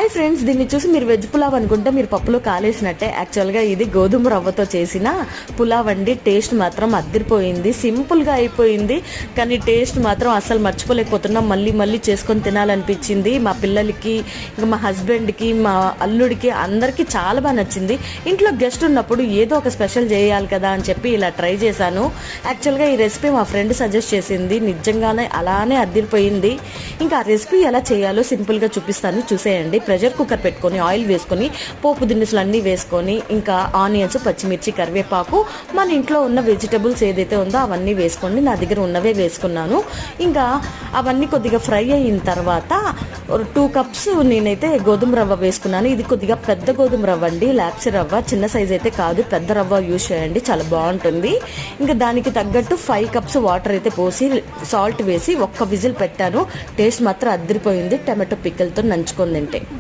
Hi friends, దీన్ని చూసి మీరు వెజ్ పులావ్ అనుకుంటే మీరు పప్పులో కాలేసినట్టే. యాక్చువల్గా ఇది గోధుమ రవ్వతో చేసిన పులావ్ అండి. టేస్ట్ మాత్రం అద్దరిపోయింది. సింపుల్గా అయిపోయింది, కానీ టేస్ట్ మాత్రం అస్సలు మర్చిపోలేకపోతున్నాం. మళ్ళీ మళ్ళీ చేసుకొని తినాలనిపించింది. మా పిల్లలకి, ఇంకా మా హస్బెండ్కి, మా అల్లుడికి అందరికీ చాలా బాగా నచ్చింది. ఇంట్లో గెస్ట్ ఉన్నప్పుడు ఏదో ఒక స్పెషల్ చేయాలి కదా అని చెప్పి ఇలా ట్రై చేశాను. యాక్చువల్గా ఈ రెసిపీ మా ఫ్రెండ్ సజెస్ట్ చేసింది. నిజంగానే అలానే అద్దరిపోయింది. ఇంకా ఆ రెసిపీ ఎలా చేయాలో సింపుల్గా చూపిస్తాను, చూసేయండి. ప్రెషర్ కుక్కర్ పెట్టుకొని ఆయిల్ వేసుకొని పోపు దినుసులు అన్నీ వేసుకొని ఇంకా ఆనియన్స్, పచ్చిమిర్చి, కరివేపాకు, మన ఇంట్లో ఉన్న వెజిటబుల్స్ ఏదైతే ఉందో అవన్నీ వేసుకోండి. నా దగ్గర ఉన్నవే వేసుకున్నాను. ఇంకా అవన్నీ కొద్దిగా ఫ్రై అయిన తర్వాత 2 కప్స్ నేనైతే గోధుమ రవ్వ వేసుకున్నాను. ఇది కొద్దిగా పెద్ద గోధుమ రవ్వ అండి, లాప్సీ రవ్వ. చిన్న సైజ్ అయితే కాదు, పెద్ద రవ్వ యూజ్ చేయండి, చాలా బాగుంటుంది. ఇంకా దానికి తగ్గట్టు 5 కప్స్ వాటర్ అయితే పోసి సాల్ట్ వేసి ఒక్క విజిల్ పెట్టాను. టేస్ట్ మాత్రం అద్దరిపోయింది. టమాటో పిక్కలతో నంచుకొని తింటే.